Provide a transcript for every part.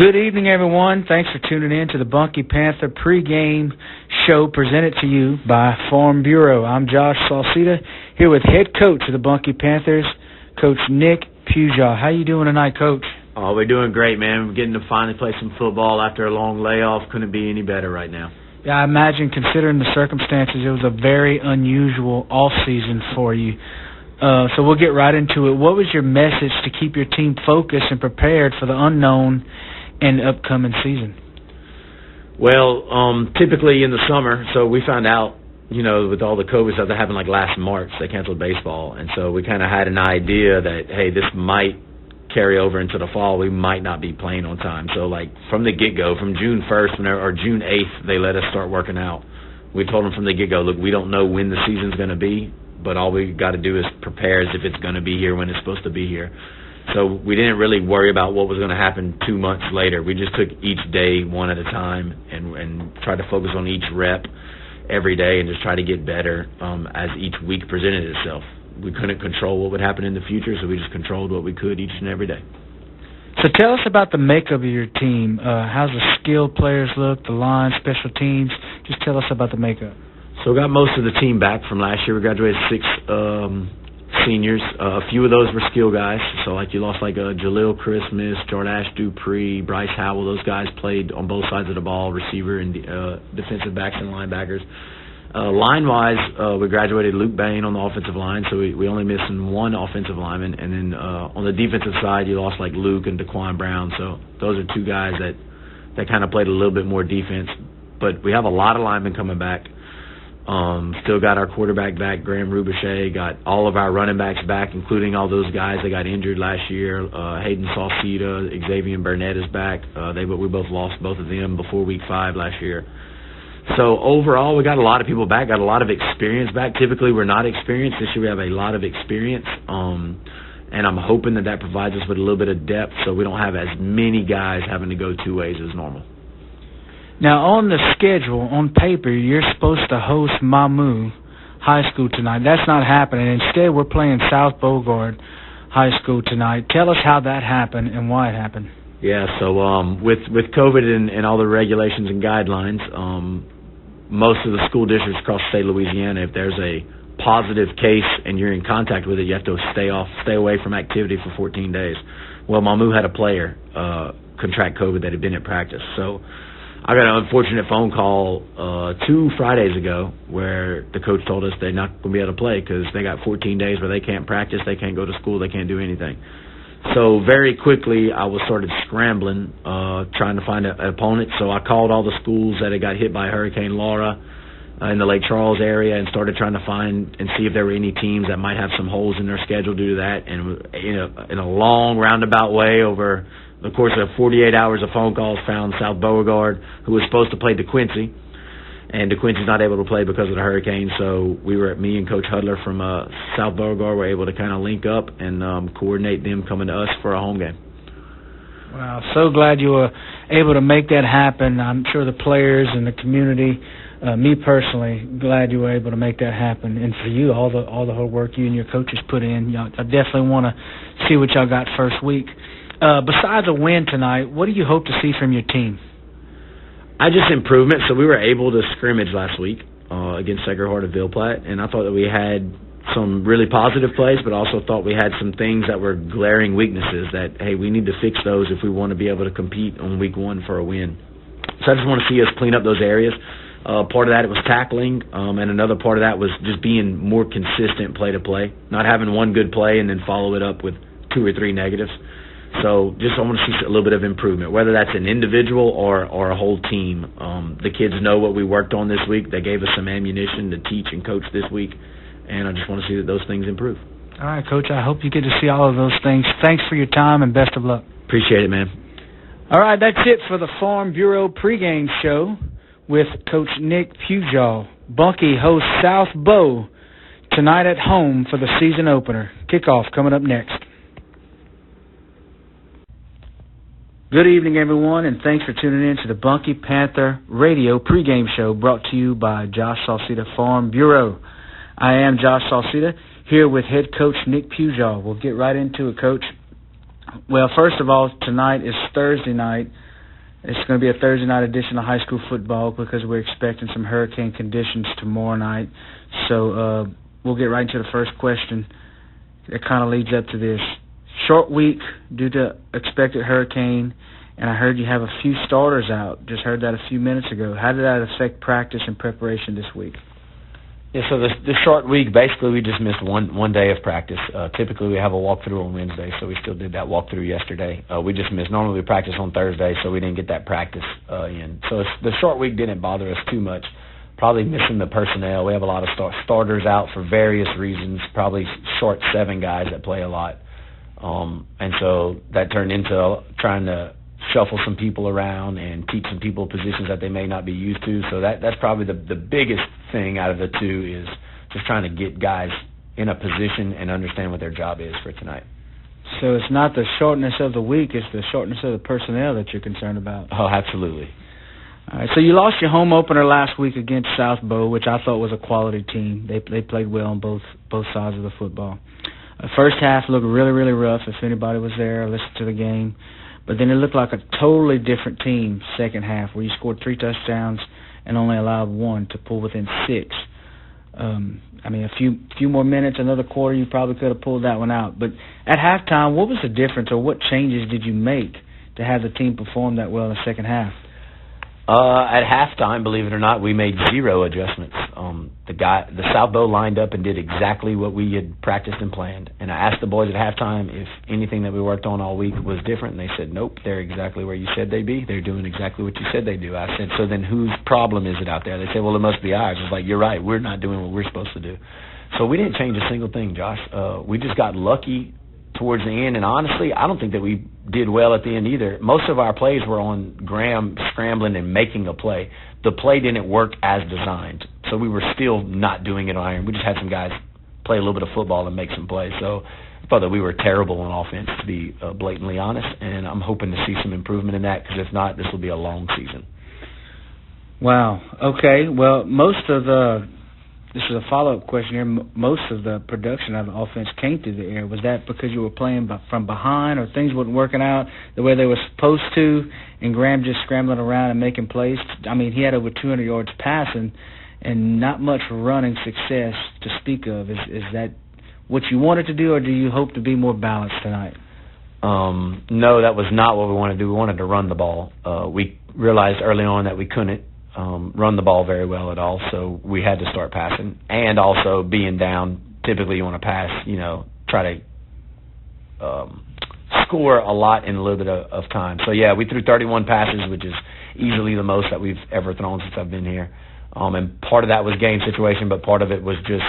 Good evening, everyone. Thanks for tuning in to the Bunkie Panther pregame show presented to you by Farm Bureau. I'm Josh Sauseda here with head coach of the Bunkie Panthers, Coach Nick Pujol. How you doing tonight, Coach? Oh, we're doing great, man. We're getting to finally play some football after a long layoff. Couldn't be any better right now. Yeah, I imagine, considering the circumstances, it was a very unusual off season for you. So we'll get right into it. What was your message to keep your team focused and prepared for the unknown and the upcoming season? Well, typically in the summer, so we found out, with all the COVID stuff that happened like last March, they canceled baseball. And so we kind of had an idea that, hey, this might carry over into the fall. We might not be playing on time. So, from the get-go, from June 1st or June 8th, they let us start working out. We told them from the get-go, look, we don't know when the season's going to be, but all we got to do is prepare as if it's going to be here when it's supposed to be here. So we didn't really worry about what was going to happen 2 months later. We just took each day one at a time and tried to focus on each rep every day and just try to get better as each week presented itself. We couldn't control what would happen in the future, so we just controlled what we could each and every day. So tell us about the makeup of your team. How's the skilled players look, the line, special teams? Just tell us about the makeup. So we got most of the team back from last year. We graduated 6 seniors. A few of those were skill guys. So you lost Jaleel Christmas, Jordash Dupree, Bryce Howell. Those guys played on both sides of the ball, receiver and defensive backs and linebackers. Line-wise, we graduated Luke Bain on the offensive line, so we only missed one offensive lineman. And then on the defensive side, you lost Luke and Daquan Brown. So those are two guys that kind of played a little bit more defense. But we have a lot of linemen coming back. Still got our quarterback back, Graham Rubichet. Got all of our running backs back, including all those guys that got injured last year. Hayden Sauseda, Xavier Burnett is back. We both lost both of them before week 5 last year. So overall, we got a lot of people back, got a lot of experience back. Typically, we're not experienced. This year we have a lot of experience, and I'm hoping that provides us with a little bit of depth so we don't have as many guys having to go 2 ways as normal. Now, on the schedule, on paper, you're supposed to host Mamou High School tonight. That's not happening. Instead, we're playing South Beauregard High School tonight. Tell us how that happened and why it happened. Yeah, so with COVID and all the regulations and guidelines, most of the school districts across the state of Louisiana, if there's a positive case and you're in contact with it, you have to stay away from activity for 14 days. Well, Mamou had a player contract COVID that had been at practice. So I got an unfortunate phone call 2 Fridays ago where the coach told us they're not going to be able to play because they got 14 days where they can't practice, they can't go to school, they can't do anything. So very quickly I started scrambling, trying to find an opponent. So I called all the schools that had got hit by Hurricane Laura in the Lake Charles area and started trying to find and see if there were any teams that might have some holes in their schedule due to that. And in a long roundabout way over the course of 48 hours of phone calls, found South Beauregard, who was supposed to play DeQuincy. And DeQuincy's not able to play because of the hurricane, so me and Coach Hudler from South Beauregard were able to kind of link up and coordinate them coming to us for a home game. Wow, so glad you were able to make that happen. I'm sure the players and the community, me personally, glad you were able to make that happen. And for you, all the hard work you and your coaches put in, I definitely want to see what y'all got first week. Besides a win tonight, what do you hope to see from your team? Just improvement. So we were able to scrimmage last week against Sacred Heart of Ville Platte, and I thought that we had some really positive plays, but also thought we had some things that were glaring weaknesses that, hey, we need to fix those if we want to be able to compete on week 1 for a win. So I just want to see us clean up those areas. Part of that was tackling, and another part of that was just being more consistent play to play, not having one good play and then follow it up with 2 or 3 negatives. So I want to see a little bit of improvement, whether that's an individual or a whole team. The kids know what we worked on this week. They gave us some ammunition to teach and coach this week, and I just want to see that those things improve. All right, Coach, I hope you get to see all of those things. Thanks for your time, and best of luck. Appreciate it, man. All right, that's it for the Farm Bureau pregame show with Coach Nick Pujol. Bunkie hosts South Beau tonight at home for the season opener. Kickoff coming up next. Good evening, everyone, and thanks for tuning in to the Bunkie Panther radio pregame show brought to you by Josh Sauseda Farm Bureau. I am Josh Sauseda here with head coach Nick Pujol. We'll get right into it, Coach. Well, first of all, tonight is Thursday night. It's going to be a Thursday night edition of high school football because we're expecting some hurricane conditions tomorrow night. So we'll get right into the first question. It kind of leads up to this. Short week due to expected hurricane, and I heard you have a few starters out. Just heard that a few minutes ago. How did that affect practice and preparation this week? Yeah, so this short week, basically we just missed one day of practice. Typically we have a walkthrough on Wednesday, so we still did that walkthrough yesterday. We just missed. Normally we practice on Thursday, so we didn't get that practice in. So the short week didn't bother us too much. Probably missing the personnel. We have a lot of starters out for various reasons, probably short 7 guys that play a lot. And so that turned into trying to shuffle some people around and teach some people positions that they may not be used to. So that's probably the biggest thing out of the two is just trying to get guys in a position and understand what their job is for tonight. So it's not the shortness of the week, it's the shortness of the personnel that you're concerned about. Oh, absolutely. All right, so you lost your home opener last week against South Beau, which I thought was a quality team. They played well on both sides of the football. First half looked really, really rough if anybody was there or listened to the game. But then it looked like a totally different team second half where you scored 3 touchdowns and only allowed 1 to pull within 6. I mean, a few more minutes, another quarter, you probably could have pulled that one out. But at halftime, what was the difference or what changes did you make to have the team perform that well in the second half? At halftime, believe it or not, we made 0 adjustments. The South Beau lined up and did exactly what we had practiced and planned. And I asked the boys at halftime if anything that we worked on all week was different, and they said, nope, they're exactly where you said they'd be. They're doing exactly what you said they do. I said, so then whose problem is it out there? They said, well, it must be ours. I was like, you're right, we're not doing what we're supposed to do. So we didn't change a single thing, Josh. We just got lucky towards the end, and honestly, I don't think that we did well at the end either. Most of our plays were on Graham scrambling and making a play. The play didn't work as designed, so we were still not doing it on iron. We just had some guys play a little bit of football and make some plays. So I thought that we were terrible on offense, to be blatantly honest, and I'm hoping to see some improvement in that because if not, this will be a long season. Wow. Okay. Well, this is a follow-up question here. Most of the production of the offense came through the air. Was that because you were playing from behind or things weren't working out the way they were supposed to, and Graham just scrambling around and making plays? I mean, he had over 200 yards passing and not much running success to speak of. Is that what you wanted to do, or do you hope to be more balanced tonight? No, that was not what we wanted to do. We wanted to run the ball. We realized early on that we couldn't run the ball very well at all, so we had to start passing. And also being down, typically you want to pass, try to score a lot in a little bit of time. So yeah, we threw 31 passes, which is easily the most that we've ever thrown since I've been here. And part of that was game situation, but part of it was just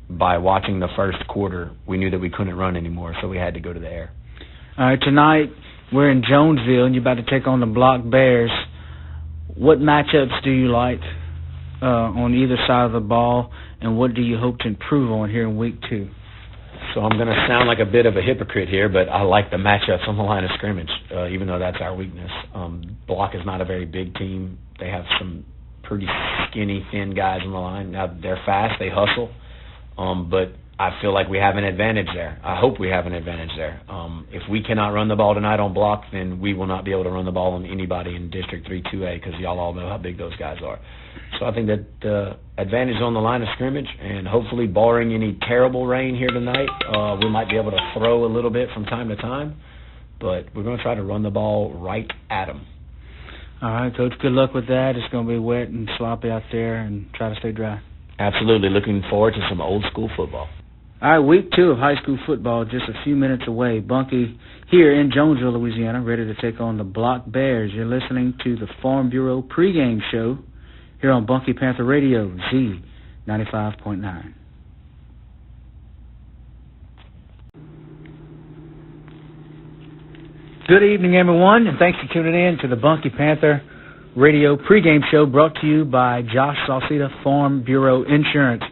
by watching the first quarter, we knew that we couldn't run anymore, so we had to go to the air. All right, tonight we're in Jonesville, and you're about to take on the Block Bears. What matchups do you like on either side of the ball, and what do you hope to improve on here in week 2? So I'm going to sound like a bit of a hypocrite here, but I like the matchups on the line of scrimmage, even though that's our weakness. Block is not a very big team. They have some pretty skinny, thin guys on the line. Now, they're fast. They hustle. But I feel like we have an advantage there. I hope we have an advantage there. If we cannot run the ball tonight on Block, then we will not be able to run the ball on anybody in District 3-2A because y'all all know how big those guys are. So I think that the advantage is on the line of scrimmage, and hopefully, barring any terrible rain here tonight, we might be able to throw a little bit from time to time. But we're going to try to run the ball right at them. All right, Coach, good luck with that. It's going to be wet and sloppy out there, and try to stay dry. Absolutely. Looking forward to some old-school football. All right, week 2 of high school football just a few minutes away. Bunky here in Jonesville, Louisiana, ready to take on the Block Bears. You're listening to the Farm Bureau Pregame Show here on Bunky Panther Radio, Z95.9. Good evening, everyone, and thanks for tuning in to the Bunky Panther Radio Pregame Show brought to you by Josh Sauseda, Farm Bureau Insurance.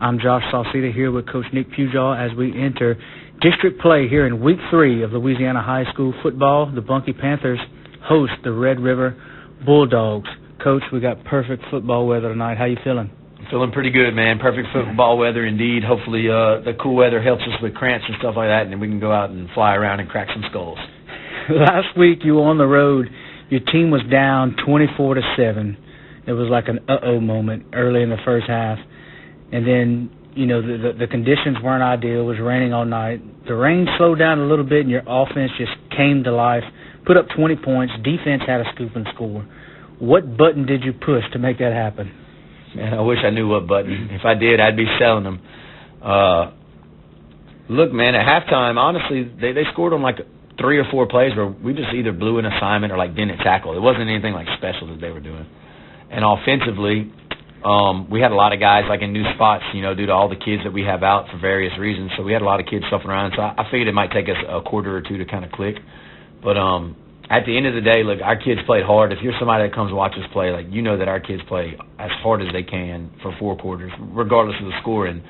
I'm Josh Sauseda here with Coach Nick Pujol as we enter district play here in Week 3 of Louisiana High School football. The Bunky Panthers host the Red River Bulldogs. Coach, we got perfect football weather tonight. How you feeling? Feeling pretty good, man. Perfect football weather indeed. Hopefully the cool weather helps us with cramps and stuff like that, and then we can go out and fly around and crack some skulls. Last week you were on the road Your team was down 24-7. It was like an uh-oh moment early in the first half. And then, the conditions weren't ideal. It was raining all night. The rain slowed down a little bit, and your offense just came to life, put up 20 points. Defense had a scoop and score. What button did you push to make that happen? Man, I wish I knew what button. If I did, I'd be selling them. Look, man, at halftime, honestly, they scored on like 3 or 4 plays where we just either blew an assignment or like didn't tackle. It wasn't anything like special that they were doing. And offensively, we had a lot of guys like in new spots, due to all the kids that we have out for various reasons. So we had a lot of kids stuffing around. So I figured it might take us a quarter or two to kind of click. But at the end of the day, look, our kids played hard. If you're somebody that comes to watch us play, that our kids play as hard as they can for 4 quarters, regardless of the score. And,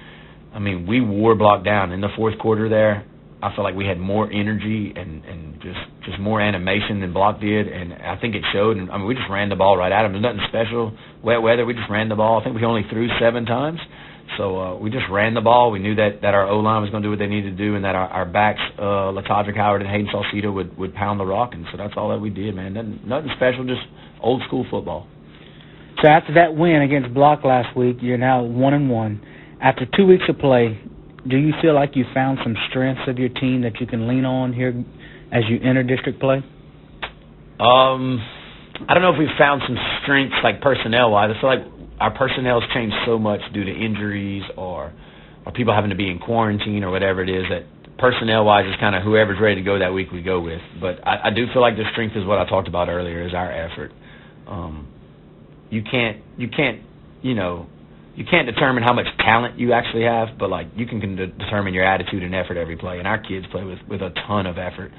we wore block down. In the fourth quarter there, I felt like we had more energy and just more animation than Block did, and I think it showed. And we just ran the ball right at them. There's nothing special. Wet weather, we just ran the ball. I think we only threw 7 times. So we just ran the ball. We knew that our O-line was going to do what they needed to do, and that our backs, Latodrick Howard and Hayden Sauseda, would pound the rock. And so that's all that we did, man. Nothing special, just old school football. So after that win against Block last week, you're now 1-1. After 2 weeks of play, do you feel like you found some strengths of your team that you can lean on here as you enter district play? I don't know if we've found some strengths like personnel-wise. I feel like our personnel's changed so much due to injuries or people having to be in quarantine or whatever it is, that personnel-wise is kind of whoever's ready to go that week we go with. But I do feel like the strength is what I talked about earlier, is our effort. You can't determine how much talent you actually have, but you can determine your attitude and effort every play. And our kids play with a ton of effort.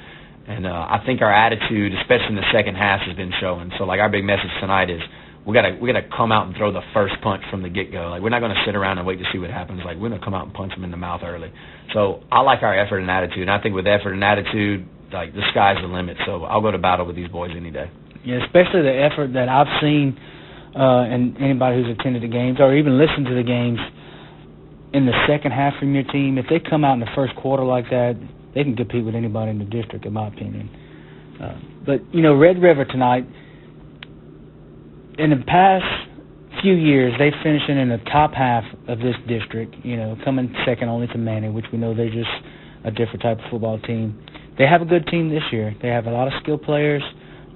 And I think our attitude, especially in the second half, has been showing. So our big message tonight is we gotta come out and throw the first punch from the get-go. We're not going to sit around and wait to see what happens. We're going to come out and punch them in the mouth early. So I like our effort and attitude. And I think with effort and attitude, the sky's the limit. So I'll go to battle with these boys any day. Yeah, especially the effort that I've seen. And anybody who's attended the games or even listened to the games in the second half from your team, if they come out in the first quarter like that, they can compete with anybody in the district, in my opinion. But Red River tonight, in the past few years, they finishing in the top half of this district, coming second only to Manning, which we know they're just a different type of football team. They have a good team this year. They have a lot of skilled players,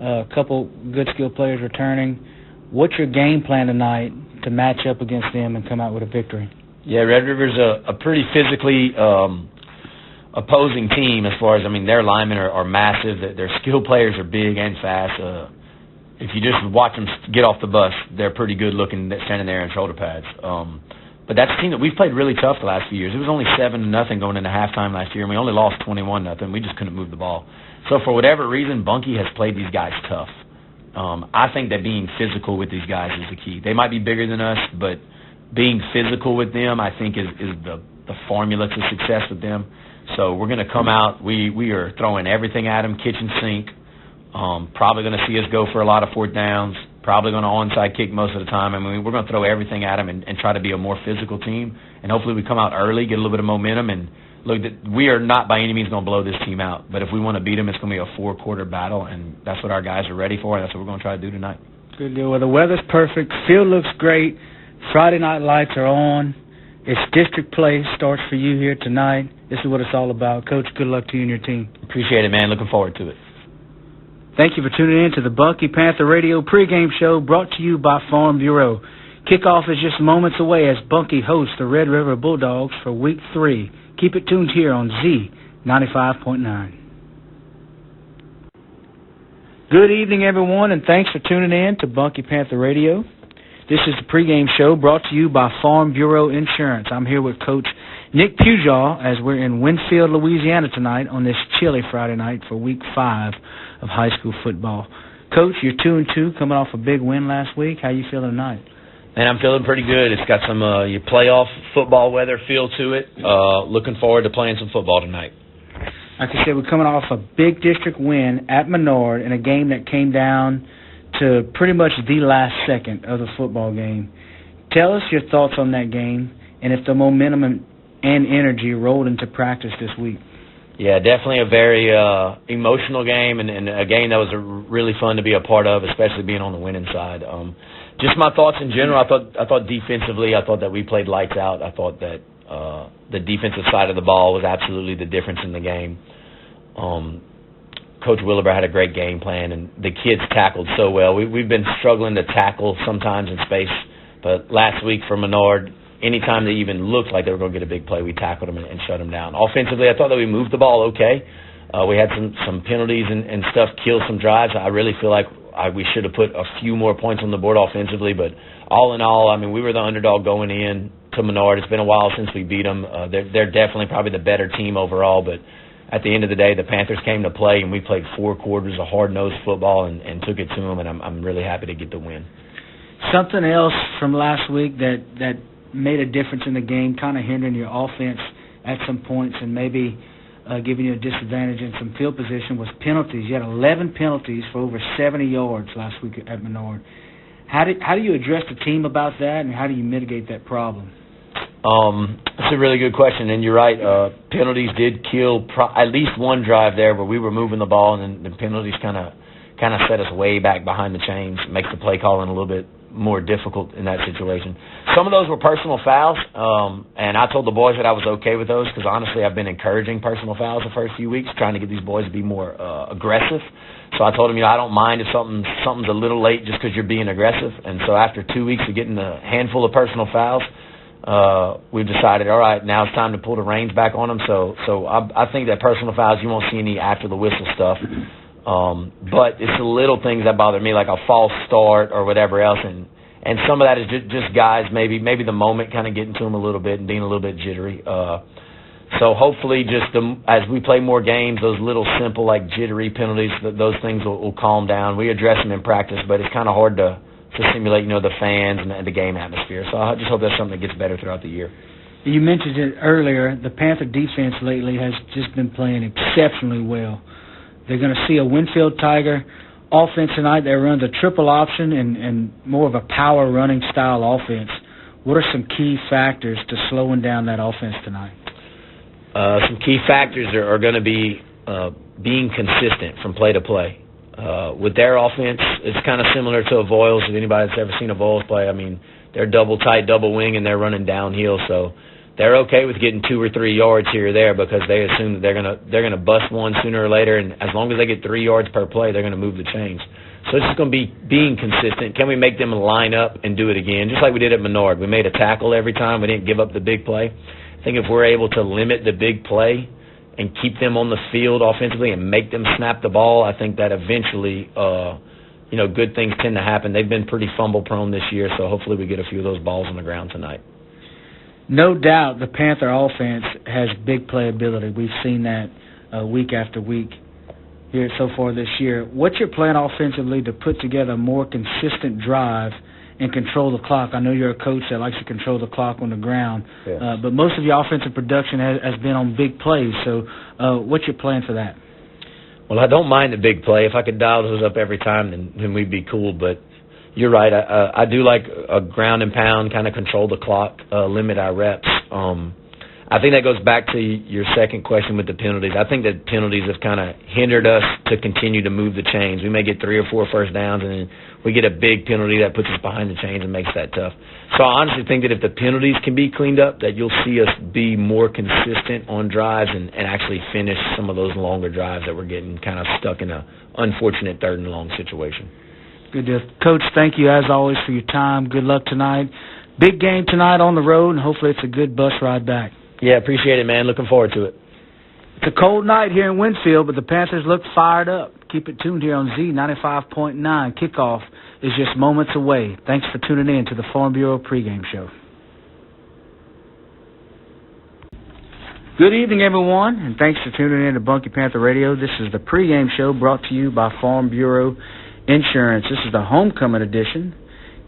a couple good skilled players returning. What's your game plan tonight to match up against them and come out with a victory? Yeah, Red River's a pretty physically opposing team as far as, their linemen are massive. Their skilled players are big and fast. If you just watch them get off the bus, they're pretty good looking standing there in shoulder pads. But that's a team that we've played really tough the last few years. It was only 7-0 going into halftime last year, and we only lost 21-0. We just couldn't move the ball. So for whatever reason, Bunkie has played these guys tough. I think that being physical with these guys is the key. They might be bigger than us, but being physical with them, I think, is the formula to success with them. So we're going to come out. We are throwing everything at them, kitchen sink. Probably going to see us go for a lot of fourth downs. Probably going to onside kick most of the time. We're going to throw everything at them and try to be a more physical team. And hopefully we come out early, get a little bit of momentum, and look, we are not by any means going to blow this team out. But if we want to beat them, it's going to be a 4-quarter battle, and that's what our guys are ready for, and that's what we're going to try to do tonight. Good deal. Well, the weather's perfect. Field looks great. Friday night lights are on. It's district play starts for you here tonight. This is what it's all about. Coach, good luck to you and your team. Appreciate it, man. Looking forward to it. Thank you for tuning in to the Bunkie Panther Radio Pregame Show, brought to you by Farm Bureau. Kickoff is just moments away as Bunkie hosts the Red River Bulldogs for Week 3. Keep it tuned here on Z95.9. Good evening, everyone, and thanks for tuning in to Bunkie Panther Radio. This is the pregame show brought to you by Farm Bureau Insurance. I'm here with Coach Nick Pujol as we're in Winfield, Louisiana tonight on this chilly Friday night for Week 5 of high school football. Coach, you're 2-2 coming off a big win last week. How you feeling tonight? Man, I'm feeling pretty good. It's got some your playoff football weather feel to it. Looking forward to playing some football tonight. Like I said, we're coming off a big district win at Menard in a game that came down to pretty much the last second of the football game. Tell us your thoughts on that game and if the momentum and energy rolled into practice this week. Yeah, definitely a very emotional game and a game that was really fun to be a part of, especially being on the winning side. Just my thoughts in general. I thought defensively, I thought that we played lights out. I thought that the defensive side of the ball was absolutely the difference in the game. Coach Williber had a great game plan, and the kids tackled so well. We've been struggling to tackle sometimes in space, but last week for Menard, anytime they even looked like they were going to get a big play, we tackled them and shut them down. Offensively, I thought that we moved the ball okay. We had some penalties and stuff kill some drives. I really feel like we should have put a few more points on the board offensively, but all in all, I mean, we were the underdog going in to Menard. It's been a while since we beat them. They're definitely probably the better team overall, but at the end of the day, the Panthers came to play, and we played 4 quarters of hard-nosed football and took it to them, and I'm really happy to get the win. Something else from last week that made a difference in the game, kind of hindering your offense at some points and maybe giving you a disadvantage in some field position, was penalties. You had 11 penalties for over 70 yards last week at Menard. How do you address the team about that, and how do you mitigate that problem? That's a really good question, and you're right. Penalties did kill at least one drive there where we were moving the ball, and the penalties kind of set us way back behind the chains, makes the play calling a little bit more difficult in that situation. Some of those were personal fouls, and I told the boys that I was okay with those because, honestly, I've been encouraging personal fouls the first few weeks, trying to get these boys to be more aggressive. So I told them, I don't mind if something's a little late just because you're being aggressive. And so after 2 weeks of getting a handful of personal fouls, we've decided, all right, now it's time to pull the reins back on them. So I think that personal fouls, you won't see any after the whistle stuff. But it's the little things that bother me, like a false start or whatever else, and some of that is just guys maybe the moment kind of getting to them a little bit and being a little bit jittery. So hopefully as we play more games, those little simple like jittery penalties, those things will calm down. We address them in practice, but it's kind of hard to simulate, the fans and the game atmosphere. So I just hope that's something that gets better throughout the year. You mentioned it earlier, the Panther defense lately has just been playing exceptionally well. They're going to see a Winfield Tiger offense tonight that runs a triple option and more of a power running style offense. What are some key factors to slowing down that offense tonight? Some key factors are going to be being consistent from play to play. With their offense, it's kind of similar to a Voiles. If anybody's ever seen a Voiles play, I mean, they're double tight, double wing, and they're running downhill. So they're okay with getting 2 or 3 yards here or there because they assume that they're gonna bust one sooner or later, and as long as they get 3 yards per play, they're gonna move the chains. So it's just gonna be being consistent. Can we make them line up and do it again, just like we did at Menard? We made a tackle every time. We didn't give up the big play. I think if we're able to limit the big play and keep them on the field offensively and make them snap the ball, I think that eventually, good things tend to happen. They've been pretty fumble-prone this year, so hopefully we get a few of those balls on the ground tonight. No doubt the Panther offense has big playability. We've seen that week after week here so far this year. What's your plan offensively to put together a more consistent drive and control the clock? I know you're a coach that likes to control the clock on the ground, yeah. But most of your offensive production has been on big plays. So what's your plan for that? Well, I don't mind the big play. If I could dial those up every time, then we'd be cool. But you're right. I do like a ground and pound, kind of control the clock, limit our reps. I think that goes back to your second question with the penalties. I think that penalties have kind of hindered us to continue to move the chains. We may get 3 or 4 first downs, and then we get a big penalty that puts us behind the chains and makes that tough. So I honestly think that if the penalties can be cleaned up, that you'll see us be more consistent on drives and actually finish some of those longer drives that we're getting kind of stuck in a unfortunate 3rd and long situation. Good deal. Coach, thank you as always for your time. Good luck tonight. Big game tonight on the road, and hopefully it's a good bus ride back. Yeah, appreciate it, man. Looking forward to it. It's a cold night here in Winfield, but the Panthers look fired up. Keep it tuned here on Z95.9. Kickoff is just moments away. Thanks for tuning in to the Farm Bureau Pregame Show. Good evening, everyone, and thanks for tuning in to Bunky Panther Radio. This is the Pregame Show brought to you by Farm Bureau Insurance. This is the homecoming edition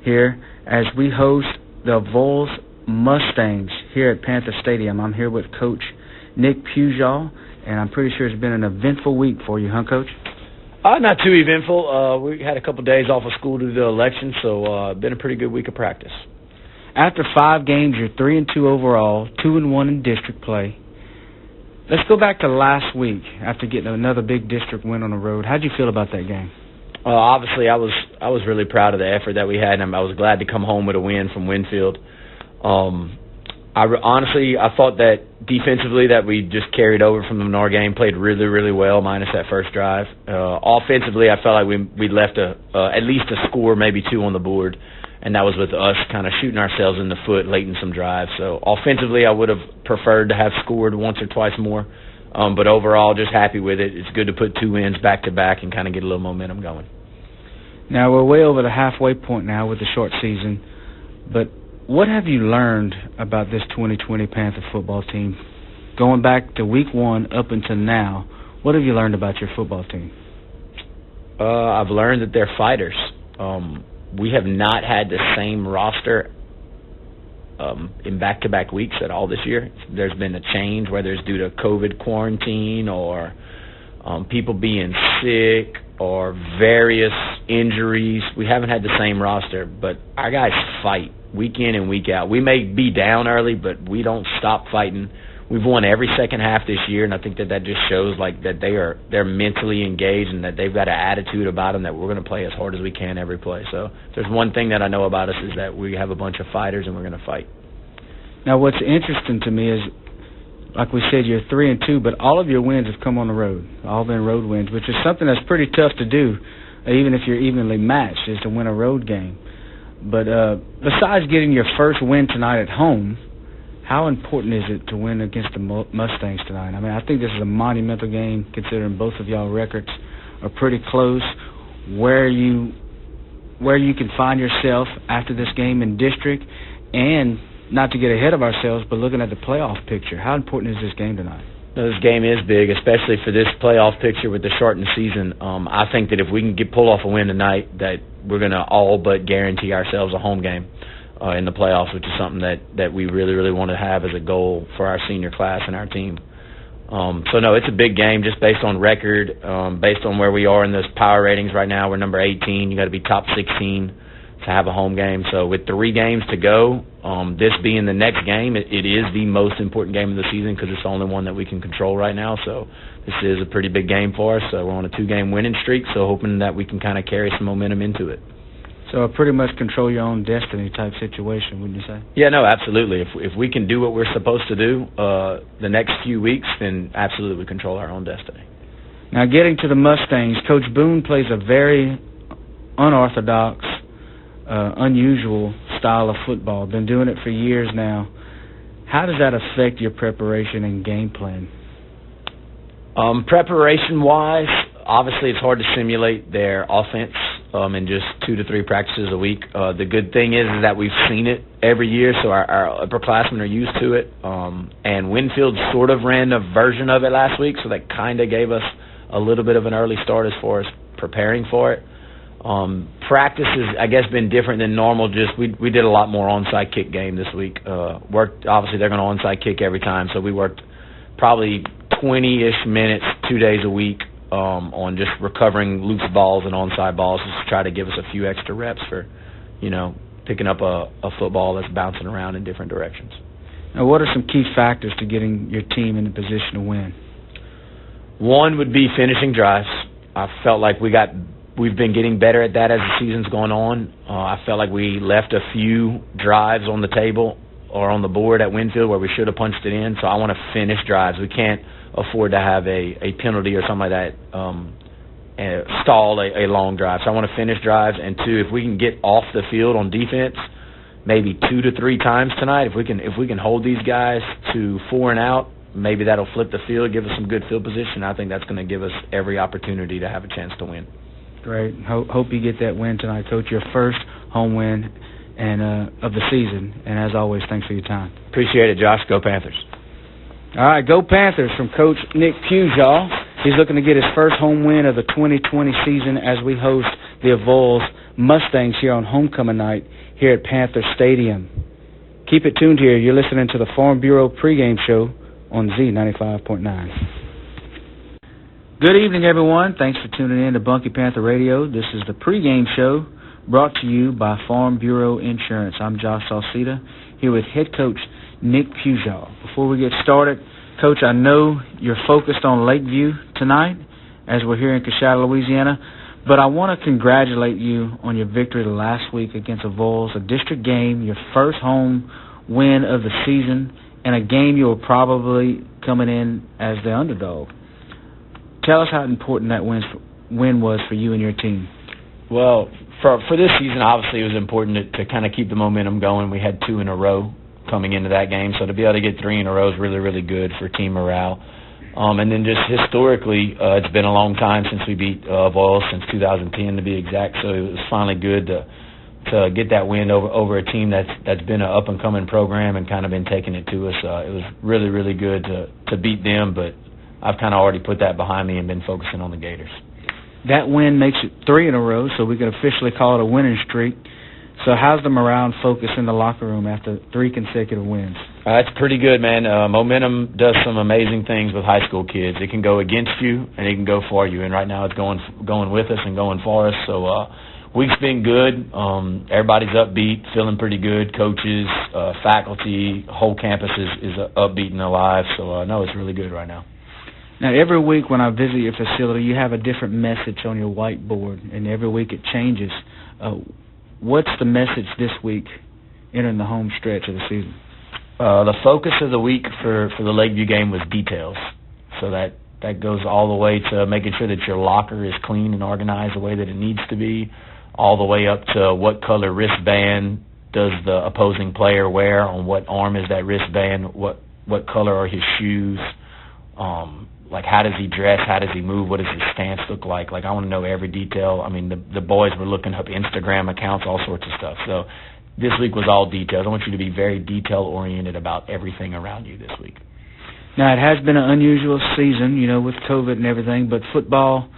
here as we host the Voiles Mustangs here at Panther Stadium. I'm here with Coach Nick Pujol, and I'm pretty sure it's been an eventful week for you, huh, Coach? Not too eventful. We had a couple days off of school due to the election, so been a pretty good week of practice. After 5 games, you're 3-2 overall, 2-1 in district play. Let's go back to last week after getting another big district win on the road. How'd you feel about that game? Obviously, I was really proud of the effort that we had, and I was glad to come home with a win from Winfield. Honestly, I thought that defensively that we just carried over from the Menard game, played really, really well, minus that first drive. Offensively, I felt like we left at least a score, maybe two on the board, and that was with us kind of shooting ourselves in the foot late in some drives. So offensively, I would have preferred to have scored once or twice more, but overall, just happy with it. It's good to put 2 wins back-to-back and kind of get a little momentum going. Now, we're way over the halfway point now with the short season, but what have you learned about this 2020 Panther football team? Going back to week 1 up until now, what have you learned about your football team? I've learned that they're fighters. We have not had the same roster in back-to-back weeks at all this year. There's been a change, whether it's due to COVID quarantine or people being sick or various injuries. We haven't had the same roster, but our guys fight week in and week out. We may be down early, but we don't stop fighting. We've won every second half this year, and I think that just shows like that they're mentally engaged and that they've got an attitude about them that we're going to play as hard as we can every play. So if there's one thing that I know about us is that we have a bunch of fighters and we're going to fight. Now, what's interesting to me is, like we said, you're 3-2, but all of your wins have come on the road. All been road wins, which is something that's pretty tough to do, even if you're evenly matched, is to win a road game. But besides getting your first win tonight at home, how important is it to win against the Mustangs tonight? I mean, I think this is a monumental game, considering both of y'all records are pretty close. Where you can find yourself after this game in district, and not to get ahead of ourselves, but looking at the playoff picture, how important is this game tonight? This game is big, especially for this playoff picture with the shortened season. I think that if we can pull off a win tonight, that we're going to all but guarantee ourselves a home game in the playoffs, which is something that we really, really want to have as a goal for our senior class and our team. So, no, it's a big game just based on record, based on where we are in those power ratings right now. We're number 18. You got to be top 16 to have a home game. So with 3 games to go, this being the next game, it is the most important game of the season because it's the only one that we can control right now. So this is a pretty big game for us. We're on a 2-game winning streak, so hoping that we can kind of carry some momentum into it. So pretty much control your own destiny type situation, wouldn't you say? Yeah, no, absolutely. If we can do what we're supposed to do the next few weeks, then absolutely we control our own destiny. Now, getting to the Mustangs, Coach Boone plays a very unorthodox, unusual style of football. Been doing it for years now. How does that affect your preparation and game plan? Preparation-wise, obviously it's hard to simulate their offense in just 2 to 3 practices a week. The good thing is that we've seen it every year, so our upperclassmen are used to it. And Winfield sort of ran a version of it last week, so that kind of gave us a little bit of an early start as far as preparing for it. Practice has, I guess, been different than normal. Just we did a lot more onside kick game this week. Obviously, they're going to onside kick every time, so we worked probably 20-ish minutes 2 days a week on just recovering loose balls and onside balls, just to try to give us a few extra reps for, picking up a football that's bouncing around in different directions. Now, what are some key factors to getting your team in the position to win? One would be finishing drives. I felt like we've been getting better at that as the season's gone on. I felt like we left a few drives on the table or on the board at Winfield where we should have punched it in, so I want to finish drives. We can't afford to have a penalty or something like that and stall a long drive. So I want to finish drives, and 2, if we can get off the field on defense maybe 2 to 3 times tonight, if we can hold these guys to 4 and out, maybe that'll flip the field, give us some good field position. I think that's going to give us every opportunity to have a chance to win. Great. Hope you get that win tonight, Coach. Your first home win of the season. And as always, thanks for your time. Appreciate it, Josh. Go Panthers. All right, go Panthers from Coach Nick Pujol. He's looking to get his first home win of the 2020 season as we host the Avoyelles Mustangs here on homecoming night here at Panther Stadium. Keep it tuned here. You're listening to the Farm Bureau Pregame Show on Z95.9. Good evening, everyone. Thanks for tuning in to Bunky Panther Radio. This is the pregame show brought to you by Farm Bureau Insurance. I'm Josh Sauseda here with Head Coach Nick Pujol. Before we get started, Coach, I know you're focused on Lakeview tonight as we're here in Coshada, Louisiana, but I want to congratulate you on your victory last week against Avoyelles, a district game, your first home win of the season, and a game you were probably coming in as the underdog. Tell us how important that win was for you and your team. Well, for this season, obviously it was important to kind of keep the momentum going. We had 2 in a row coming into that game, so to be able to get 3 in a row is really, really good for team morale. And then just historically, it's been a long time since we beat Avoyelles, since 2010 to be exact, so it was finally good to get that win over a team that's been an up-and-coming program and kind of been taking it to us. It was really, really good to beat them, but I've kind of already put that behind me and been focusing on the Gators. That win makes it 3 in a row, so we can officially call it a winning streak. So how's the morale and focus in the locker room after 3 consecutive wins? It's pretty good, man. Momentum does some amazing things with high school kids. It can go against you, and it can go for you. And right now it's going with us and going for us. So week's been good. Everybody's upbeat, feeling pretty good. Coaches, faculty, whole campus is upbeat and alive. So, no, it's really good right now. Now, every week when I visit your facility, you have a different message on your whiteboard, and every week it changes. What's the message this week entering the home stretch of the season? The focus of the week for the Lakeview game was details. So that goes all the way to making sure that your locker is clean and organized the way that it needs to be, all the way up to what color wristband does the opposing player wear, on what arm is that wristband, what color are his shoes, like how does he dress, how does he move, what does his stance look like. Like I want to know every detail. I mean, the boys were looking up Instagram accounts, all sorts of stuff. So this week was all details. I want you to be very detail-oriented about everything around you this week. Now, it has been an unusual season, with COVID and everything, but football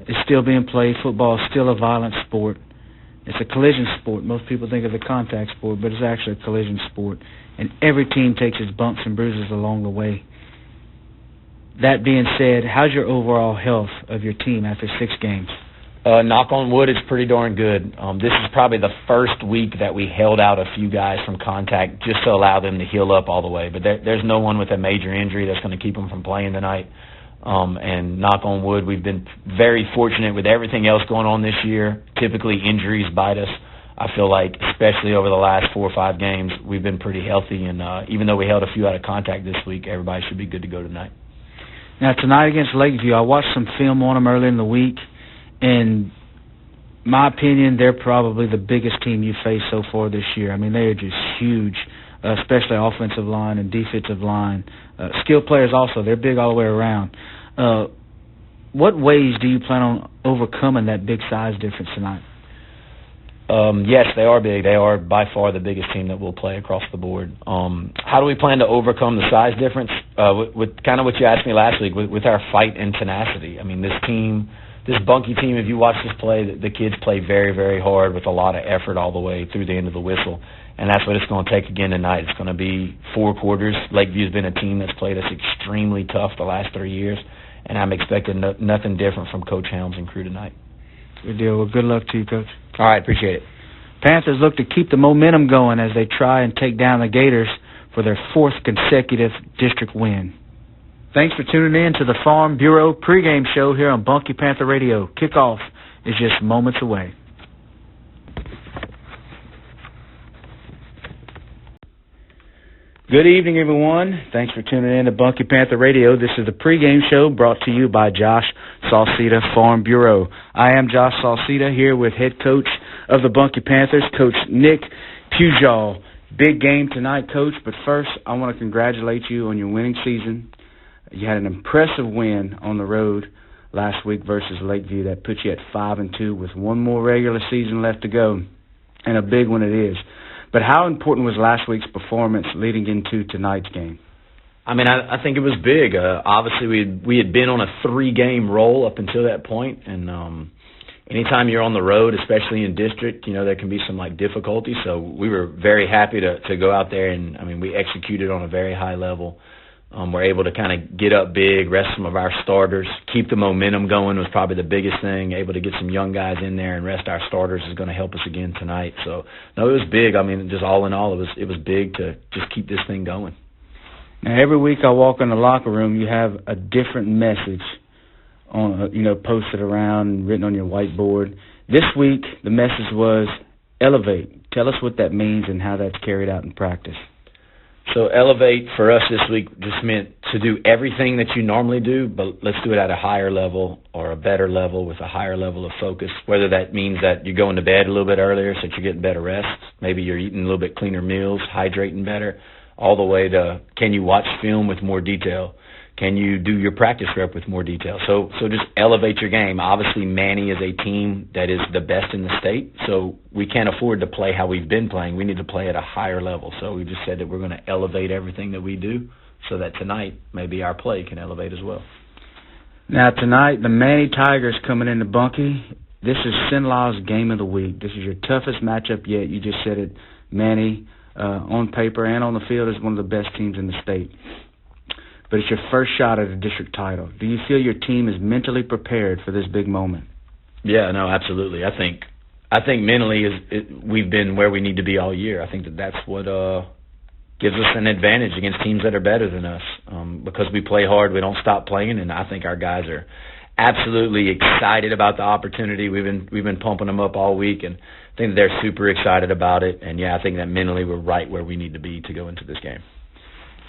is still being played. Football is still a violent sport. It's a collision sport. Most people think it's a contact sport, but it's actually a collision sport. And every team takes its bumps and bruises along the way. That being said, how's your overall health of your team after 6 games? Knock on wood, it's pretty darn good. This is probably the first week that we held out a few guys from contact just to allow them to heal up all the way. But there's no one with a major injury that's going to keep them from playing tonight. And knock on wood, we've been very fortunate with everything else going on this year. Typically, injuries bite us. I feel like, especially over the last 4 or 5 games, we've been pretty healthy. And even though we held a few out of contact this week, everybody should be good to go tonight. Now, tonight against Lakeview, I watched some film on them earlier in the week. In my opinion, they're probably the biggest team you faced so far this year. I mean, they are just huge, especially offensive line and defensive line. Skilled players also. They're big all the way around. What ways do you plan on overcoming that big size difference tonight? Yes, they are big. They are by far the biggest team that will play across the board. How do we plan to overcome the size difference? With kind of what you asked me last week, with our fight and tenacity. I mean, this Bunkie team, if you watch this play, the kids play very, very hard with a lot of effort all the way through the end of the whistle. And that's what it's going to take again tonight. It's going to be 4 quarters. Lakeview's been a team that's played us extremely tough the last 3 years, and I'm expecting nothing different from Coach Helms and crew tonight. Good deal. Well, good luck to you, Coach. All right, appreciate it. Panthers look to keep the momentum going as they try and take down the Gators for their 4th consecutive district win. Thanks for tuning in to the Farm Bureau Pregame Show here on Bunkie Panther Radio. Kickoff is just moments away. Good evening, everyone. Thanks for tuning in to Bunkie Panther Radio. This is the pregame show brought to you by Josh Sauseda, Farm Bureau. I am Josh Sauseda here with head coach of the Bunkie Panthers, Coach Nick Pujol. Big game tonight, Coach, but first I want to congratulate you on your winning season. You had an impressive win on the road last week versus Lakeview that put you at 5-2 with one more regular season left to go, and a big one it is. But how important was last week's performance leading into tonight's game? I mean, I think it was big. Obviously, we had been on a 3-game roll up until that point, and anytime you're on the road, especially in district, there can be some difficulty. So we were very happy to go out there, and I mean, we executed on a very high level. We're able to kind of get up big, rest some of our starters, keep the momentum going was probably the biggest thing. Able to get some young guys in there and rest our starters is going to help us again tonight. So, no, it was big. I mean, just all in all, it was big to just keep this thing going. Now, every week I walk in the locker room, you have a different message on, posted around and written on your whiteboard. This week, the message was elevate. Tell us what that means and how that's carried out in practice. So elevate for us this week just meant to do everything that you normally do, but let's do it at a higher level or a better level with a higher level of focus, whether that means that you're going to bed a little bit earlier so that you're getting better rest, maybe you're eating a little bit cleaner meals, hydrating better, all the way to can you watch film with more detail? Can you do your practice rep with more detail? So just elevate your game. Obviously, Manny is a team that is the best in the state, so we can't afford to play how we've been playing. We need to play at a higher level. So we just said that we're going to elevate everything that we do so that tonight maybe our play can elevate as well. Now, tonight, the Manny Tigers coming into Bunkie. This is Sinlaw's game of the week. This is your toughest matchup yet. You just said it. Manny, on paper and on the field, is one of the best teams in the state. But it's your first shot at a district title. Do you feel your team is mentally prepared for this big moment? Yeah, no, absolutely. I think mentally we've been where we need to be all year. I think that's what gives us an advantage against teams that are better than us. Because we play hard, we don't stop playing, and I think our guys are absolutely excited about the opportunity. We've been pumping them up all week, and I think they're super excited about it. And yeah, I think that mentally we're right where we need to be to go into this game.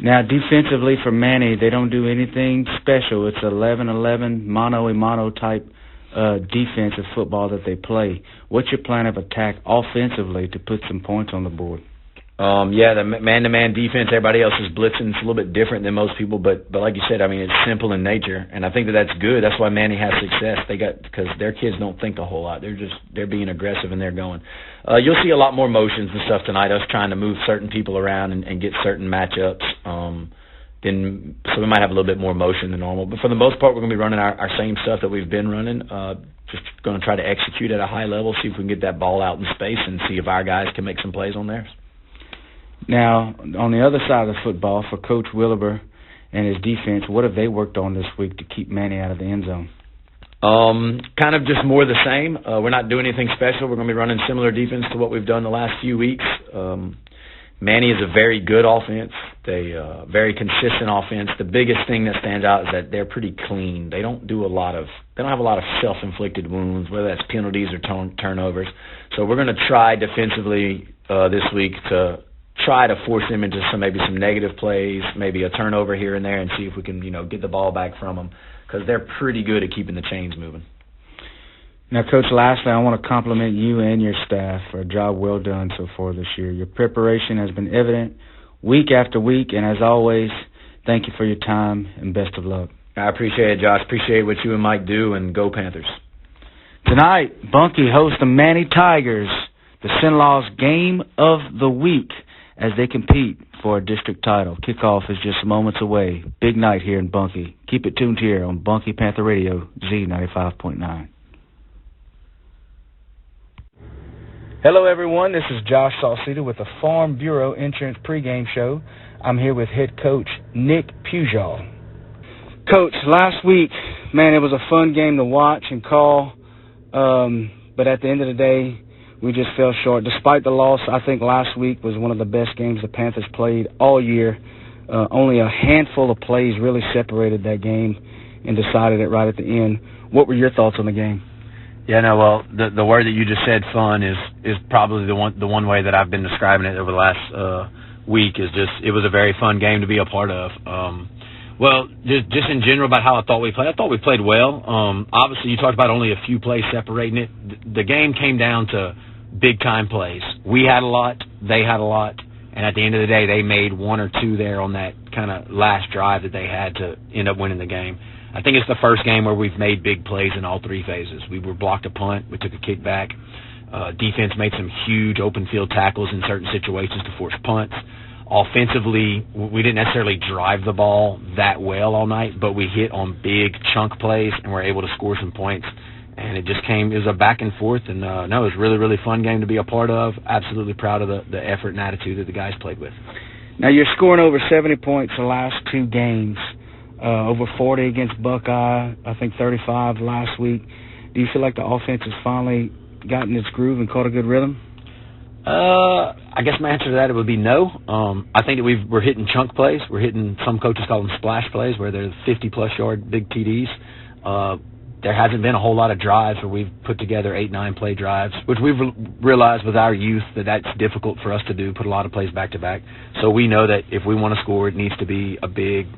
Now, defensively for Manny, they don't do anything special. It's 11-11, mano-a-mano type defensive football that they play. What's your plan of attack offensively to put some points on the board? Yeah, the man-to-man defense, everybody else is blitzing. It's a little bit different than most people, but like you said, I mean, it's simple in nature, and I think that's good. That's why Manny has success. Because their kids don't think a whole lot. They're being aggressive and they're going. You'll see a lot more motions and stuff tonight. Us trying to move certain people around and get certain matchups. So we might have a little bit more motion than normal, but for the most part, we're going to be running our same stuff that we've been running. Just going to try to execute at a high level, see if we can get that ball out in space, and see if our guys can make some plays on theirs. Now, on the other side of the football, for Coach Williber and his defense, what have they worked on this week to keep Manny out of the end zone? Kind of just more the same. We're not doing anything special. We're going to be running similar defense to what we've done the last few weeks. Manny is a very good offense. They very consistent offense. The biggest thing that stands out is that they're pretty clean. They don't have a lot of self-inflicted wounds, whether that's penalties or turnovers. So we're going to try defensively this week to try to force them into maybe some negative plays, maybe a turnover here and there, and see if we can get the ball back from them, because they're pretty good at keeping the chains moving. Now, Coach, lastly, I want to compliment you and your staff for a job well done so far this year. Your preparation has been evident week after week, and as always, thank you for your time and best of luck. I appreciate it, Josh. Appreciate what you and Mike do, and go Panthers. Tonight, Bunkie hosts the Manny Tigers, the Sinlaw's game of the week, as they compete for a district title. Kickoff is just moments away. Big night here in Bunkie. Keep it tuned here on Bunkie Panther Radio, Z95.9. Hello, everyone. This is Josh Sauseda with the Farm Bureau Insurance Pregame Show. I'm here with Head Coach Nick Pujol. Coach, last week, man, it was a fun game to watch and call, but at the end of the day, we just fell short. Despite the loss, I think last week was one of the best games the Panthers played all year. Only a handful of plays really separated that game and decided it right at the end. What were your thoughts on the game? Yeah, no, well, the word that you just said, fun, is probably the one way that I've been describing it over the last week. Is just it was a very fun game to be a part of. Well, just in general about how I thought we played. I thought we played well. Obviously, you talked about only a few plays separating it. The game came down to big-time plays. We had a lot, they had a lot, and at the end of the day, they made one or two there on that kind of last drive that they had to end up winning the game. I think it's the first game where we've made big plays in all three phases. We were blocked a punt. We took a kick back. Defense made some huge open field tackles in certain situations to force punts. Offensively, we didn't necessarily drive the ball that well all night, but we hit on big chunk plays and were able to score some points. And it was a back and forth, and it was a really, really fun game to be a part of. Absolutely proud of the effort and attitude that the guys played with. Now, you're scoring over 70 points the last two games, over 40 against Buckeye, I think 35 last week. Do you feel like the offense has finally gotten its groove and caught a good rhythm? I guess my answer to that would be no. I think that we're hitting chunk plays. We're hitting, some coaches call them splash plays, where they're 50-plus yard big TDs. There hasn't been a whole lot of drives where we've put together 8-9 play drives, which we've realized with our youth that's difficult for us to do, put a lot of plays back-to-back. So we know that if we want to score, it needs to be a big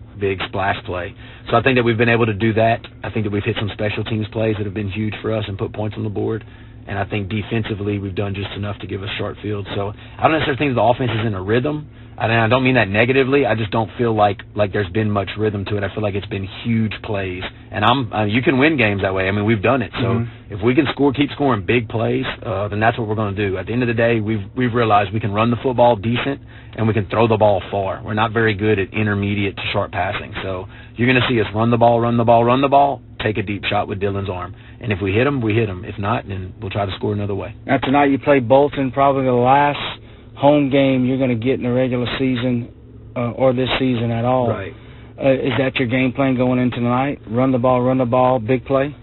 splash play. So I think that we've been able to do that. I think that we've hit some special teams plays that have been huge for us and put points on the board. And I think defensively we've done just enough to give us short field. So I don't necessarily think the offense is in a rhythm. And I don't mean that negatively. I just don't feel like there's been much rhythm to it. I feel like it's been huge plays. And you can win games that way. I mean, we've done it. So if we can keep scoring big plays, then that's what we're going to do. At the end of the day, we've realized we can run the football decent and we can throw the ball far. We're not very good at intermediate to short passing. So you're going to see us run the ball, take a deep shot with Dylan's arm. And if we hit him, we hit him. If not, then we'll try to score another way. Now, tonight you play Bolton, probably the last home game you're going to get in the regular season or this season at all. Right. Is that your game plan going into tonight? Run the ball, big play?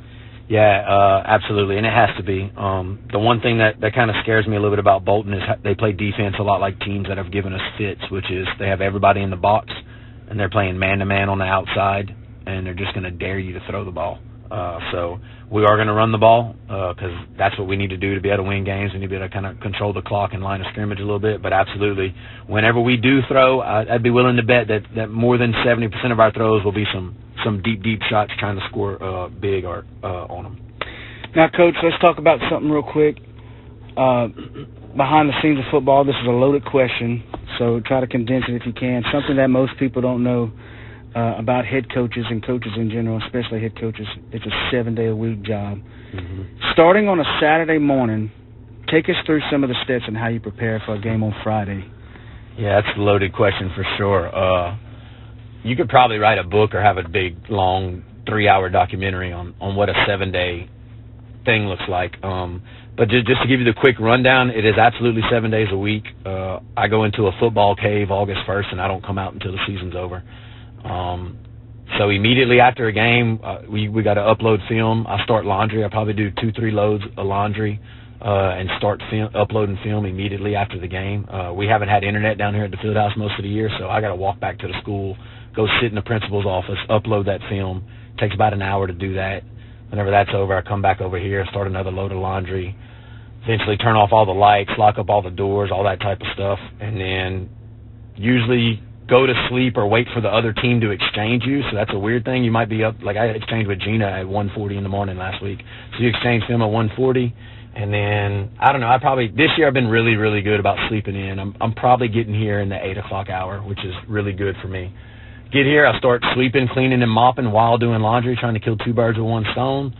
Yeah, absolutely, and it has to be. The one thing that kind of scares me a little bit about Bolton is they play defense a lot like teams that have given us fits, which is they have everybody in the box, and they're playing man-to-man on the outside, and they're just going to dare you to throw the ball. So we are going to run the ball because that's what we need to do to be able to win games. We need to be able to kind of control the clock and line of scrimmage a little bit. But absolutely, whenever we do throw, I'd be willing to bet that more than 70% of our throws will be some deep shots trying to score big or on them. Now, Coach, let's talk about something real quick. Behind the scenes of football, this is a loaded question, so try to condense it if you can. Something that most people don't know about head coaches and coaches in general, especially head coaches. It's a 7-day-a-week job. Starting on a Saturday morning, take us through some of the steps and how you prepare for a game on Friday. Yeah, that's a loaded question for sure. You could probably write a book or have a big, long, 3-hour documentary on what a 7-day thing looks like. But just to give you the quick rundown, it is absolutely 7 days a week. I go into a football cave August 1st, and I don't come out until the season's over. So immediately after a game, we got to upload film. I start laundry. I probably do 2-3 loads of laundry and start uploading film immediately after the game. We haven't had internet down here at the field house most of the year, so I got to walk back to the school, go sit in the principal's office, upload that film. It takes about an hour to do that. Whenever that's over, I come back over here, start another load of laundry, eventually turn off all the lights, lock up all the doors, all that type of stuff, and then usually go to sleep or wait for the other team to exchange you. So that's a weird thing. You might be up, like I exchanged with Gina at 1:40 in the morning last week. So you exchange film at 1:40, and then, I don't know, this year I've been really, really good about sleeping in. I'm probably getting here in the 8 o'clock hour, which is really good for me. Get here, I start sweeping, cleaning, and mopping while doing laundry, trying to kill 2 birds with 1 stone.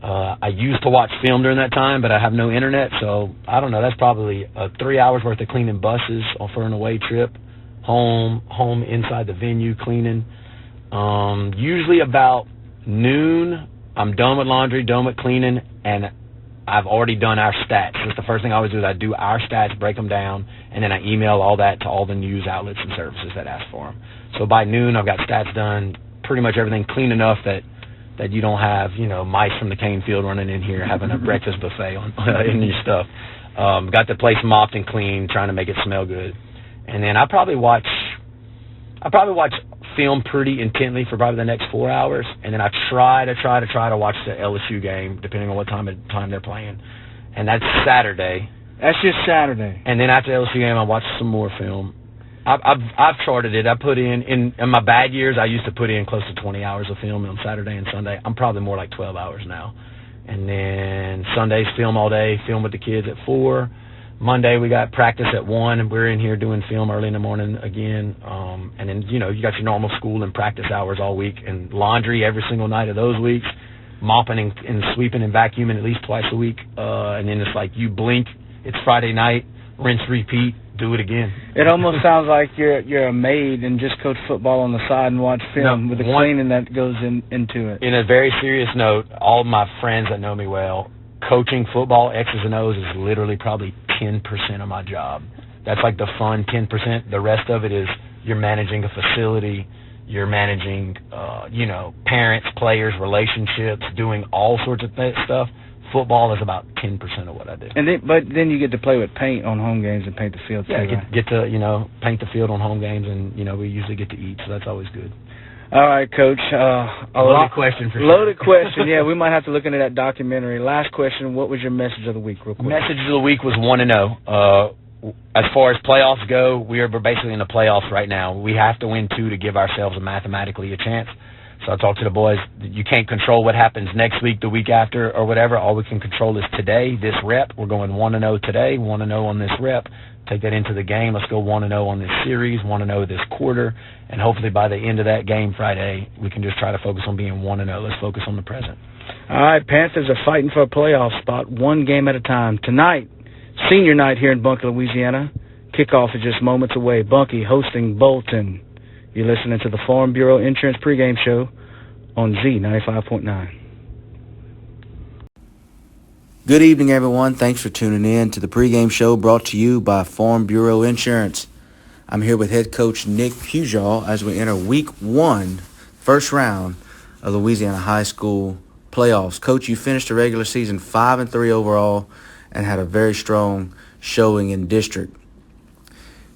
I used to watch film during that time, but I have no internet, so I don't know. That's probably 3 hours worth of cleaning buses for an away trip. Home inside the venue, cleaning. Usually about noon, I'm done with laundry, done with cleaning, and I've already done our stats. That's the first thing I always do is I do our stats, break them down, and then I email all that to all the news outlets and services that ask for them. So by noon, I've got stats done, pretty much everything clean enough that you don't have, mice from the cane field running in here having a breakfast buffet in your stuff. Got the place mopped and clean, trying to make it smell good. And then I probably watch film pretty intently for probably the next 4 hours, and then I try to watch the LSU game, depending on what time they're playing. And that's Saturday. That's just Saturday. And then after the LSU game, I watch some more film. I've charted it. I put in my bad years, I used to put in close to 20 hours of film on Saturday and Sunday. I'm probably more like 12 hours now. And then Sundays, film all day, film with the kids at 4. Monday, we got practice at 1, and we're in here doing film early in the morning again. And then, you got your normal school and practice hours all week, and laundry every single night of those weeks, mopping and sweeping and vacuuming at least twice a week. And then it's like you blink, it's Friday night, rinse, repeat, do it again. It almost sounds like you're a maid and just coach football on the side and watch film with the cleaning that goes into it. In a very serious note, all my friends that know me well, coaching football, X's and O's, is literally probably 10% of my job. That's like the fun 10%. The rest of it is you're managing a facility, you're managing, parents, players, relationships, doing all sorts of stuff. football is about 10% of what I do. And then you get to play with paint on home games and paint the field. Yeah, too, right? get to paint the field on home games, and we usually get to eat, so that's always good. All right, Coach. Loaded question for sure. Loaded question. Yeah, we might have to look into that documentary. Last question. What was your message of the week, real quick? Message of the week was 1-0. As far as playoffs go, we're basically in the playoffs right now. We have to win 2 to give ourselves mathematically a chance. So I talked to the boys. You can't control what happens next week, the week after, or whatever. All we can control is today, this rep. We're going 1-0 today, 1-0 on this rep. Take that into the game. Let's go 1-0 on this series, 1-0 this quarter, and hopefully by the end of that game Friday, we can just try to focus on being 1-0. Let's focus on the present. All right, Panthers are fighting for a playoff spot, one game at a time. Tonight, senior night here in Bunkie, Louisiana. Kickoff is just moments away. Bunkie hosting Bolton. You're listening to the Farm Bureau Insurance Pregame Show on Z95.9. Good evening, everyone. Thanks for tuning in to the pregame show brought to you by Farm Bureau Insurance. I'm here with Head Coach Nick Pujol as we enter Week 1, first round of Louisiana High School playoffs. Coach, you finished the regular season 5-3 overall and had a very strong showing in district.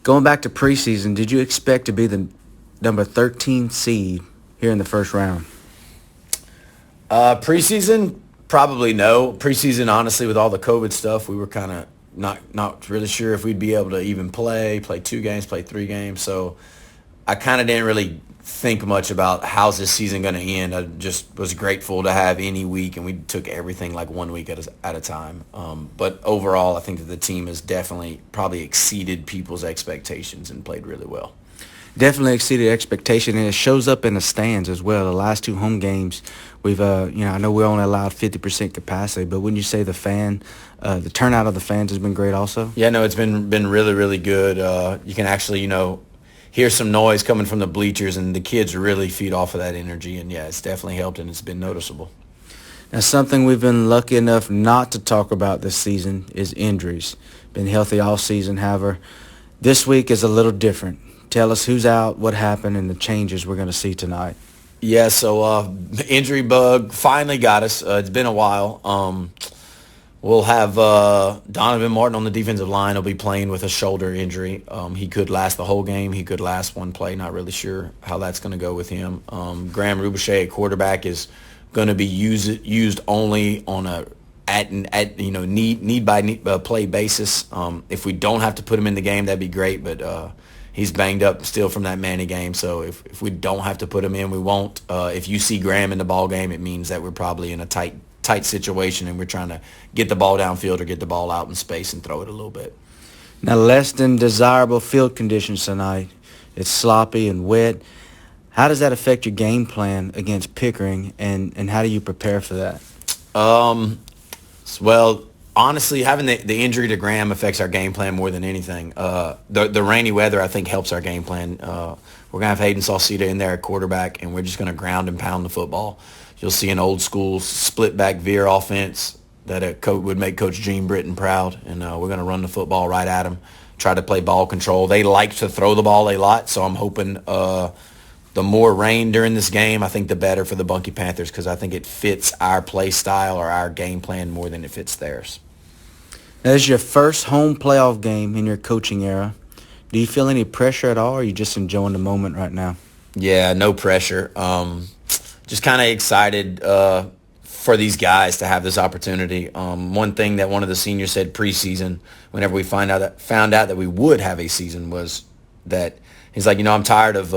Going back to preseason, did you expect to be the number 13 seed here in the first round? Preseason, probably no. Preseason, honestly, with all the COVID stuff, we were kind of not really sure if we'd be able to even play 2 games, play 3 games. So I kind of didn't really think much about how's this season going to end. I just was grateful to have any week, and we took everything like 1 week at a time. But overall, I think that the team has definitely probably exceeded people's expectations and played really well. Definitely exceeded expectation, and it shows up in the stands as well. The last 2 home games, we've, I know we're only allowed 50% capacity, but wouldn't you say the turnout of the fans has been great also? Yeah, no, it's been really, really good. You can actually, hear some noise coming from the bleachers, and the kids really feed off of that energy, and yeah, it's definitely helped, and it's been noticeable. Now, something we've been lucky enough not to talk about this season is injuries. Been healthy all season, however, this week is a little different. Tell us who's out, what happened, and the changes we're going to see tonight. Yeah, so the injury bug finally got us. It's been a while. We'll have Donovan Martin on the defensive line. He'll be playing with a shoulder injury. He could last the whole game. He could last one play. Not really sure how that's going to go with him. Graham Rubichet at quarterback is going to be used only on a need by play basis. If we don't have to put him in the game, that'd be great. But he's banged up still from that Manny game. So if we don't have to put him in, we won't. If you see Graham in the ball game, it means that we're probably in a tight situation, and we're trying to get the ball downfield or get the ball out in space and throw it a little bit. Now, less than desirable field conditions tonight. It's sloppy and wet. How does that affect your game plan against Pickering, and how do you prepare for that? Well, honestly, having the injury to Graham affects our game plan more than anything. The rainy weather, I think, helps our game plan. We're going to have Hayden Sauseda in there at quarterback, and we're just going to ground and pound the football. You'll see an old-school split-back veer offense that would make Coach Gene Britton proud, and we're going to run the football right at them, try to play ball control. They like to throw the ball a lot, so I'm hoping the more rain during this game, I think the better for the Bunkie Panthers, because I think it fits our play style or our game plan more than it fits theirs. Now, this is your first home playoff game in your coaching era. Do you feel any pressure at all, or are you just enjoying the moment right now? Yeah, no pressure. Just kind of excited for these guys to have this opportunity. One thing that one of the seniors said preseason, whenever we found out that we would have a season, was that he's like, I'm tired of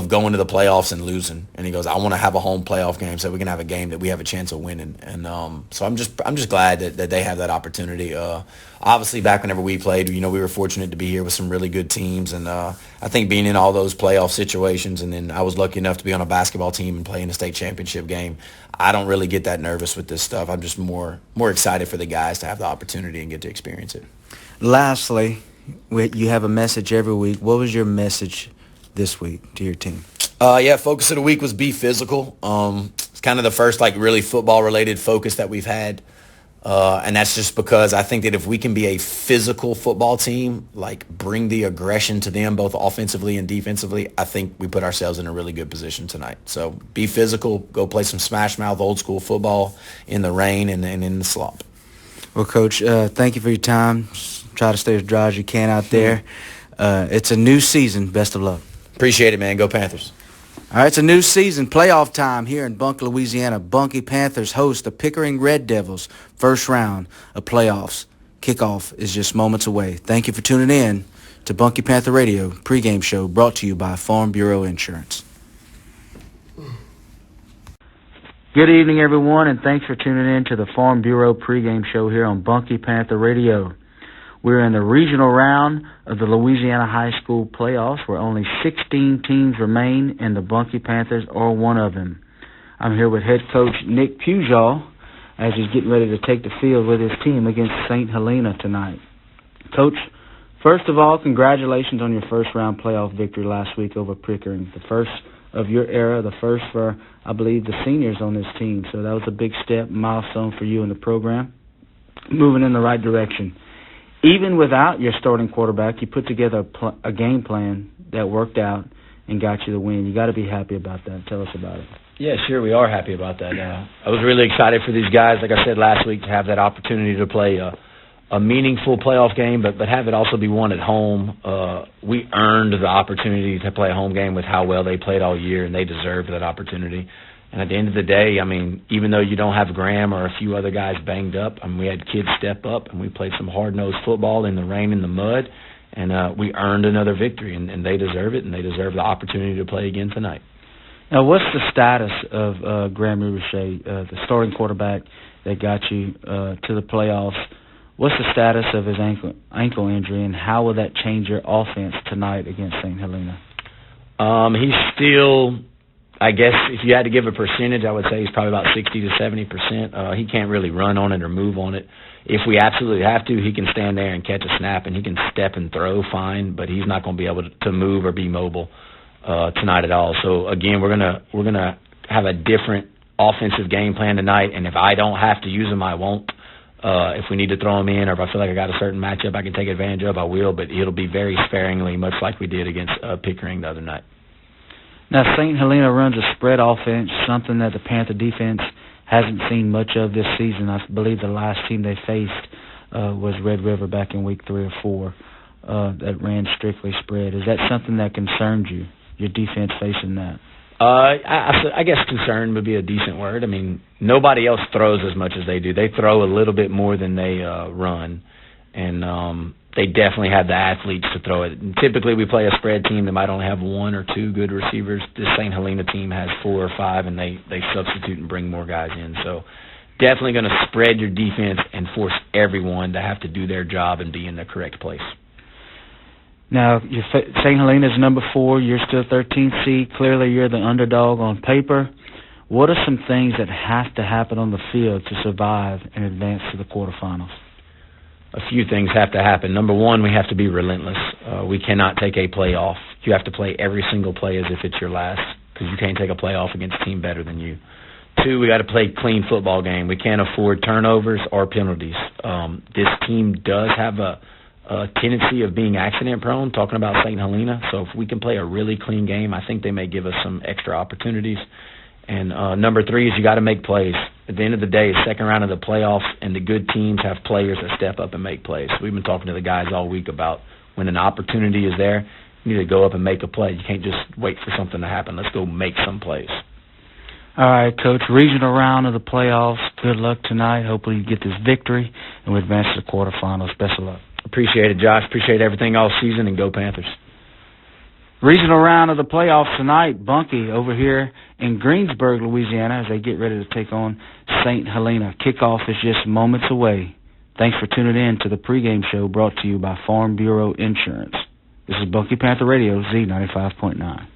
going to the playoffs and losing, and he goes, I want to have a home playoff game so we can have a game that we have a chance of winning. And so I'm just glad that they have that opportunity. Obviously, back whenever we played, we were fortunate to be here with some really good teams, and I think being in all those playoff situations, and then I was lucky enough to be on a basketball team and play in a state championship game. I don't really get that nervous with this stuff. I'm just more excited for the guys to have the opportunity and get to experience it. Lastly, you have a message every week. What was your message this week to your team? Focus of the week was be physical. It's kind of the first really football related focus that we've had. And that's just because I think that if we can be a physical football team, like bring the aggression to them both offensively and defensively, I think we put ourselves in a really good position tonight. So be physical, go play some smash mouth old school football in the rain and in the slop. Well, Coach, thank you for your time. Try to stay as dry as you can out there. It's a new season. Best of luck. Appreciate it, man. Go Panthers. All right, it's a new season, playoff time here in Bunkie, Louisiana. Bunkie Panthers host the Pickering Red Devils, first round of playoffs. Kickoff is just moments away. Thank you for tuning in to Bunkie Panther Radio pregame show brought to you by Farm Bureau Insurance. Good evening, everyone, and thanks for tuning in to the Farm Bureau pregame show here on Bunkie Panther Radio. We're in the regional round of the Louisiana High School playoffs where only 16 teams remain, and the Bunkie Panthers are one of them. I'm here with head coach Nick Pujol as he's getting ready to take the field with his team against St. Helena tonight. Coach, first of all, congratulations on your first-round playoff victory last week over Pickering, the first of your era, the first for, I believe, the seniors on this team. So that was a big step, milestone for you in the program, moving in the right direction. Even without your starting quarterback, you put together a game plan that worked out and got you the win. You got to be happy about that. Tell us about it. Yeah, sure, we are happy about that. I was really excited for these guys, like I said last week, to have that opportunity to play a meaningful playoff game, but have it also be won at home. We earned the opportunity to play a home game with how well they played all year, and they deserved that opportunity. And at the end of the day, I mean, even though you don't have Graham or a few other guys banged up, I mean, we had kids step up, and we played some hard-nosed football in the rain and the mud, and we earned another victory, and they deserve it, and they deserve the opportunity to play again tonight. Now, what's the status of Graham Ricochet, the starting quarterback that got you to the playoffs? What's the status of his ankle injury, and how will that change your offense tonight against St. Helena? He's still, I guess, if you had to give a percentage, I would say he's probably about 60 to 70%. He can't really run on it or move on it. If we absolutely have to, he can stand there and catch a snap, and he can step and throw fine, but he's not going to be able to move or be mobile tonight at all. So again, we're gonna have a different offensive game plan tonight, and if I don't have to use him, I won't. If we need to throw him in, or if I feel like I got a certain matchup I can take advantage of, I will. But it'll be very sparingly, much like we did against Pickering the other night. Now, St. Helena runs a spread offense, something that the Panther defense hasn't seen much of this season. I believe the last team they faced was Red River back in week 3 or 4 that ran strictly spread. Is that something that concerns you, your defense facing that? I guess concern would be a decent word. I mean, nobody else throws as much as they do. They throw a little bit more than they run, and they definitely have the athletes to throw it. And typically, we play a spread team that might only have 1 or 2 good receivers. This St. Helena team has 4 or 5, and they substitute and bring more guys in. So definitely going to spread your defense and force everyone to have to do their job and be in the correct place. Now, St. Helena is number 4. You're still 13th seed. Clearly, you're the underdog on paper. What are some things that have to happen on the field to survive and advance to the quarterfinals? A few things have to happen. Number 1, we have to be relentless. We cannot take a play off. You have to play every single play as if it's your last, because you can't take a play off against a team better than you. 2, we got to play clean football game. We can't afford turnovers or penalties. This team does have a tendency of being accident-prone, talking about St. Helena. So if we can play a really clean game, I think they may give us some extra opportunities. And number 3 is you got to make plays. At the end of the day, second round of the playoffs, and the good teams have players that step up and make plays. We've been talking to the guys all week about when an opportunity is there, you need to go up and make a play. You can't just wait for something to happen. Let's go make some plays. All right, Coach, regional round of the playoffs. Good luck tonight. Hopefully you get this victory, and we advance to the quarterfinals. Best of luck. Appreciate it, Josh. Appreciate everything all season, and go Panthers. Regional round of the playoffs tonight. Bunkie over here in Greensburg, Louisiana, as they get ready to take on St. Helena. Kickoff is just moments away. Thanks for tuning in to the pregame show brought to you by Farm Bureau Insurance. This is Bunkie Panther Radio, Z95.9.